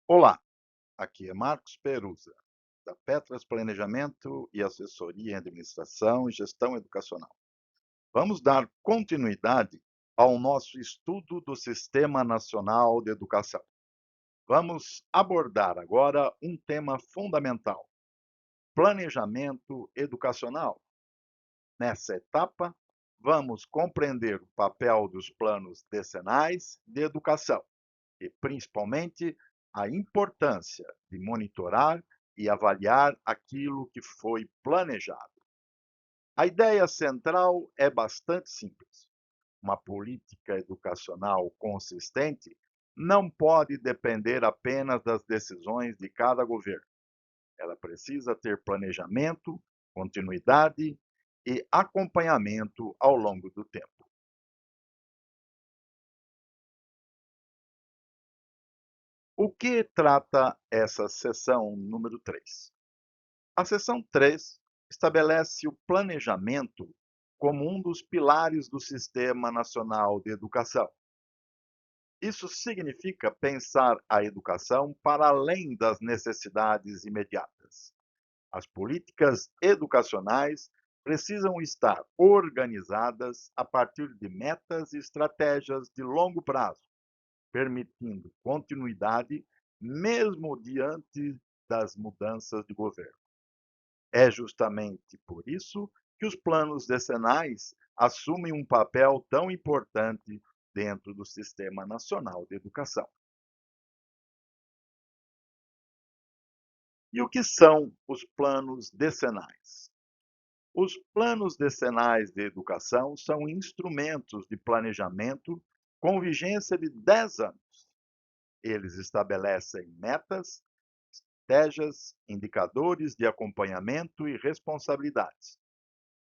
Olá, aqui é Marcos Perusa, da Petras Planejamento e Assessoria em Administração e Gestão Educacional. Vamos dar continuidade ao nosso estudo do Sistema Nacional de Educação. Vamos abordar agora um tema fundamental: planejamento educacional. Nessa etapa, vamos compreender o papel dos planos decenais de educação e, principalmente, a importância de monitorar e avaliar aquilo que foi planejado. A ideia central é bastante simples. Uma política educacional consistente não pode depender apenas das decisões de cada governo. Ela precisa ter planejamento, continuidade e acompanhamento ao longo do tempo. O que trata essa seção número 3? A seção 3 estabelece o planejamento como um dos pilares do Sistema Nacional de Educação. Isso significa pensar a educação para além das necessidades imediatas. As políticas educacionais precisam estar organizadas a partir de metas e estratégias de longo prazo, permitindo continuidade mesmo diante das mudanças de governo. É justamente por isso que os planos decenais assumem um papel tão importante dentro do Sistema Nacional de Educação. E o que são os planos decenais? Os planos decenais de educação são instrumentos de planejamento com vigência de 10 anos. Eles estabelecem metas, estratégias, indicadores de acompanhamento e responsabilidades.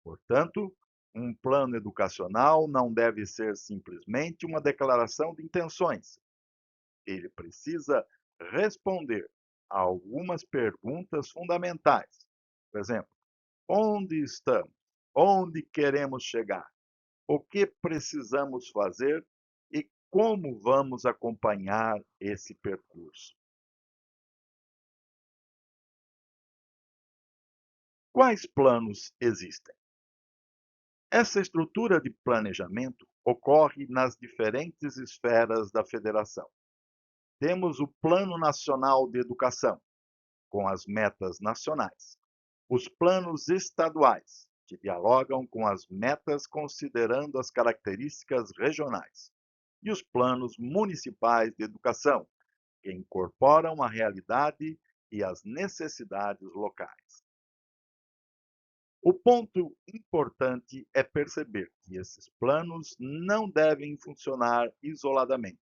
Portanto, um plano educacional não deve ser simplesmente uma declaração de intenções. Ele precisa responder a algumas perguntas fundamentais. Por exemplo, onde estamos? Onde queremos chegar? O que precisamos fazer e como vamos acompanhar esse percurso? Quais planos existem? Essa estrutura de planejamento ocorre nas diferentes esferas da federação. Temos o Plano Nacional de Educação, com as metas nacionais, os planos estaduais, que dialogam com as metas considerando as características regionais, e os planos municipais de educação, que incorporam a realidade e as necessidades locais. O ponto importante é perceber que esses planos não devem funcionar isoladamente.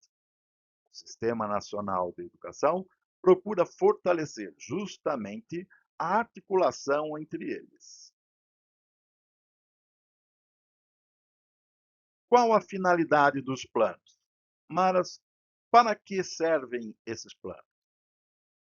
O Sistema Nacional de Educação procura fortalecer justamente a articulação entre eles. Qual a finalidade dos planos? Mas para que servem esses planos?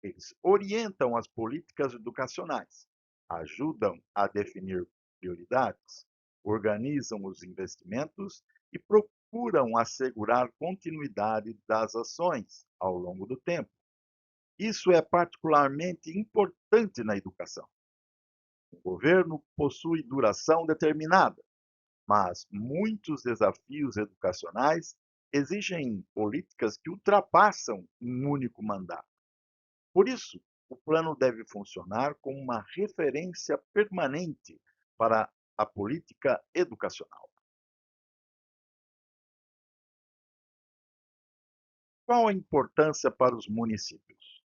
Eles orientam as políticas educacionais, ajudam a definir prioridades, organizam os investimentos e procuram assegurar continuidade das ações ao longo do tempo. Isso é particularmente importante na educação. O governo possui duração determinada, mas muitos desafios educacionais exigem políticas que ultrapassam um único mandato. Por isso, o plano deve funcionar como uma referência permanente para a política educacional. Qual a importância para os municípios?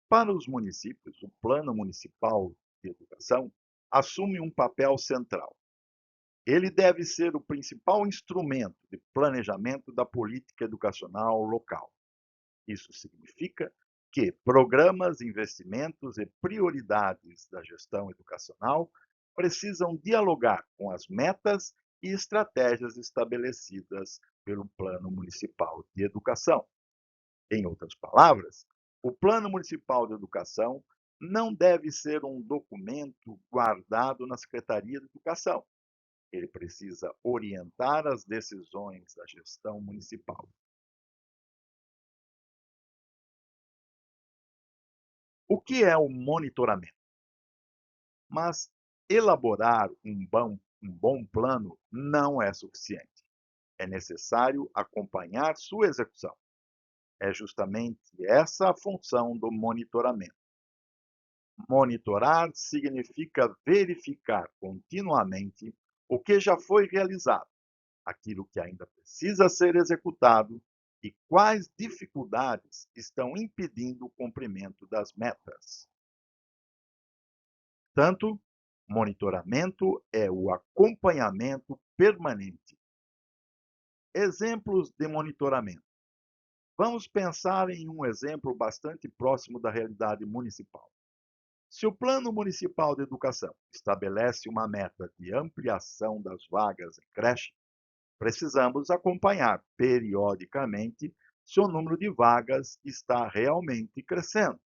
Para os municípios, o Plano Municipal de Educação assume um papel central. Ele deve ser o principal instrumento de planejamento da política educacional local. Isso significa que programas, investimentos e prioridades da gestão educacional precisam dialogar com as metas e estratégias estabelecidas pelo Plano Municipal de Educação. Em outras palavras, o Plano Municipal de Educação não deve ser um documento guardado na Secretaria de Educação. Ele precisa orientar as decisões da gestão municipal. O que é o monitoramento? Mas elaborar um bom plano não é suficiente. É necessário acompanhar sua execução. É justamente essa a função do monitoramento. Monitorar significa verificar continuamente o que já foi realizado, aquilo que ainda precisa ser executado e quais dificuldades estão impedindo o cumprimento das metas. Tanto, monitoramento é o acompanhamento permanente. Exemplos de monitoramento. Vamos pensar em um exemplo bastante próximo da realidade municipal. Se o Plano Municipal de Educação estabelece uma meta de ampliação das vagas em creche, precisamos acompanhar periodicamente se o número de vagas está realmente crescendo.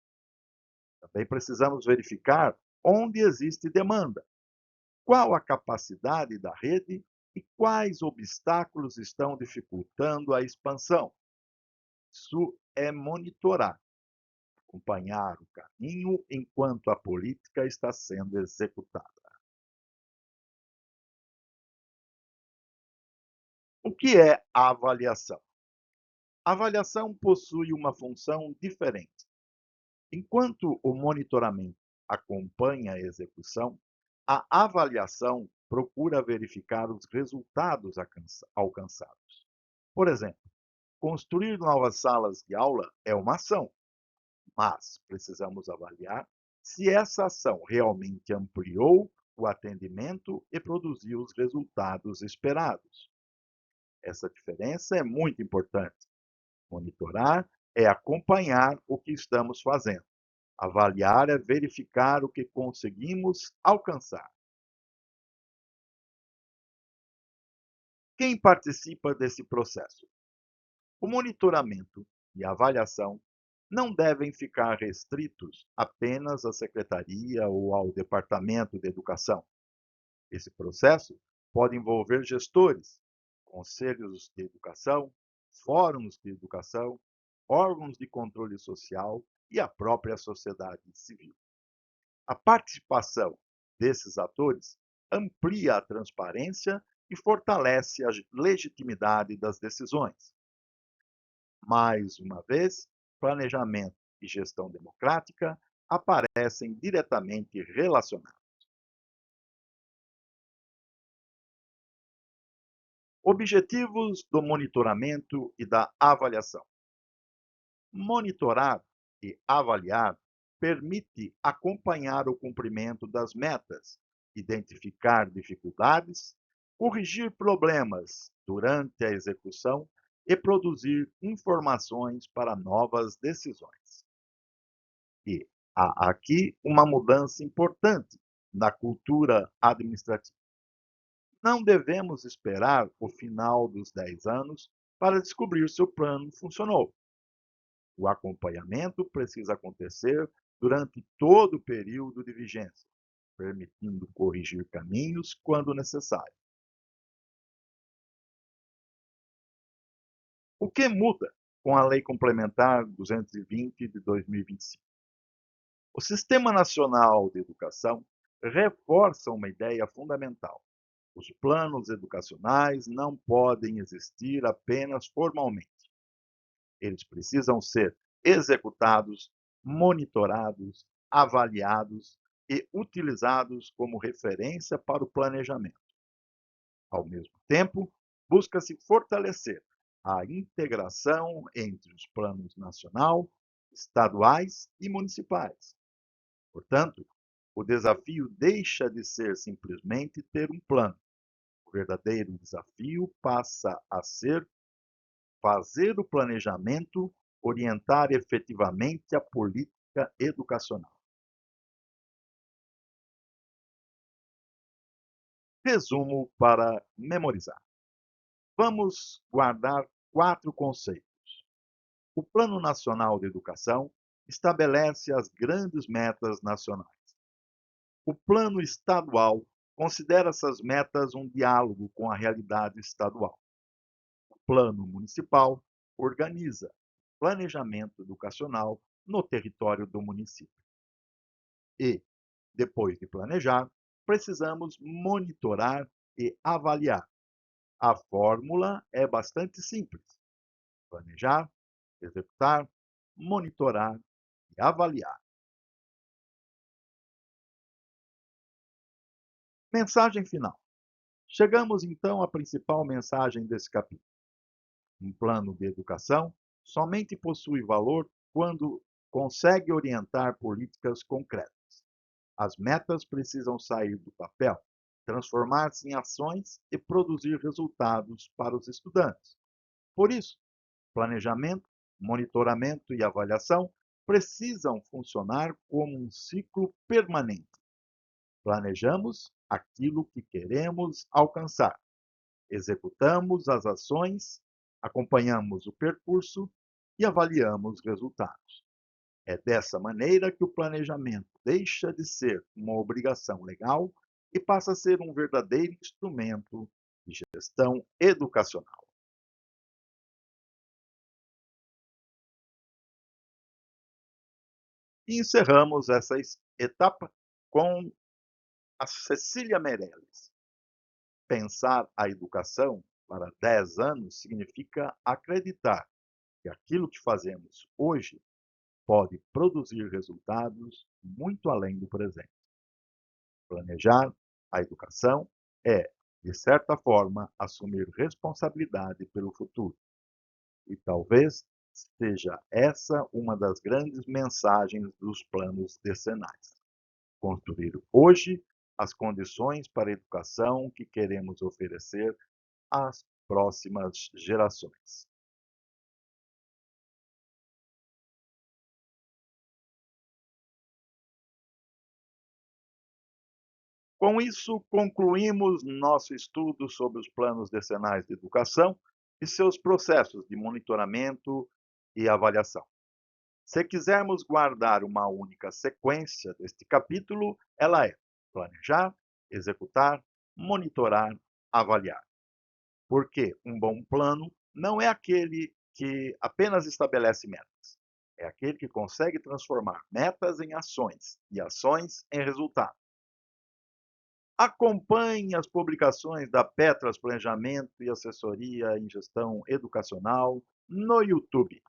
Também precisamos verificar onde existe demanda, qual a capacidade da rede e quais obstáculos estão dificultando a expansão. Isso é monitorar, acompanhar o caminho enquanto a política está sendo executada. O que é a avaliação? A avaliação possui uma função diferente. Enquanto o monitoramento acompanha a execução, a avaliação procura verificar os resultados alcançados. Por exemplo, construir novas salas de aula é uma ação, mas precisamos avaliar se essa ação realmente ampliou o atendimento e produziu os resultados esperados. Essa diferença é muito importante. Monitorar é acompanhar o que estamos fazendo. Avaliar é verificar o que conseguimos alcançar. Quem participa desse processo? O monitoramento e a avaliação não devem ficar restritos apenas à secretaria ou ao departamento de educação. Esse processo pode envolver gestores, conselhos de educação, fóruns de educação, órgãos de controle social e a própria sociedade civil. A participação desses atores amplia a transparência e fortalece a legitimidade das decisões. Mais uma vez, planejamento e gestão democrática aparecem diretamente relacionados. Objetivos do monitoramento e da avaliação. Monitorar e avaliar permite acompanhar o cumprimento das metas, identificar dificuldades, corrigir problemas durante a execução e produzir informações para novas decisões. E há aqui uma mudança importante na cultura administrativa. Não devemos esperar o final dos 10 anos para descobrir se o plano funcionou. O acompanhamento precisa acontecer durante todo o período de vigência, permitindo corrigir caminhos quando necessário. O que muda com a Lei Complementar 220 de 2025? O Sistema Nacional de Educação reforça uma ideia fundamental. Os planos educacionais não podem existir apenas formalmente. Eles precisam ser executados, monitorados, avaliados e utilizados como referência para o planejamento. Ao mesmo tempo, busca-se fortalecer a integração entre os planos nacional, estaduais e municipais. Portanto, o desafio deixa de ser simplesmente ter um plano. O verdadeiro desafio passa a ser fazer o planejamento orientar efetivamente a política educacional. Resumo para memorizar. Vamos guardar 4 conceitos. O Plano Nacional de Educação estabelece as grandes metas nacionais. O Plano Estadual considera essas metas um diálogo com a realidade estadual. O Plano Municipal organiza planejamento educacional no território do município. E, depois de planejar, precisamos monitorar e avaliar. A fórmula é bastante simples: planejar, executar, monitorar e avaliar. Mensagem final. Chegamos então à principal mensagem desse capítulo. Um plano de educação somente possui valor quando consegue orientar políticas concretas. As metas precisam sair do papel, transformar-se em ações e produzir resultados para os estudantes. Por isso, planejamento, monitoramento e avaliação precisam funcionar como um ciclo permanente. Planejamos aquilo que queremos alcançar, executamos as ações, acompanhamos o percurso e avaliamos os resultados. É dessa maneira que o planejamento deixa de ser uma obrigação legal e passa a ser um verdadeiro instrumento de gestão educacional. E encerramos essa etapa com a Cecília Meirelles. Pensar a educação para 10 anos significa acreditar que aquilo que fazemos hoje pode produzir resultados muito além do presente. Planejar a educação é, de certa forma, assumir responsabilidade pelo futuro. E talvez seja essa uma das grandes mensagens dos planos decenais. Construir hoje as condições para a educação que queremos oferecer às próximas gerações. Com isso, concluímos nosso estudo sobre os planos decenais de educação e seus processos de monitoramento e avaliação. Se quisermos guardar uma única sequência deste capítulo, ela é planejar, executar, monitorar, avaliar. Porque um bom plano não é aquele que apenas estabelece metas, é aquele que consegue transformar metas em ações e ações em resultados. Acompanhe as publicações da Petras Planejamento e Assessoria em Gestão Educacional no YouTube.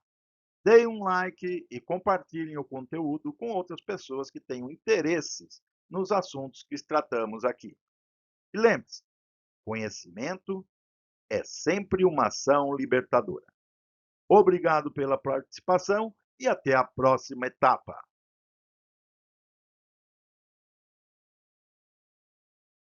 Deem um like e compartilhem o conteúdo com outras pessoas que tenham interesses nos assuntos que tratamos aqui. E lembre-se, conhecimento é sempre uma ação libertadora. Obrigado pela participação e até a próxima etapa.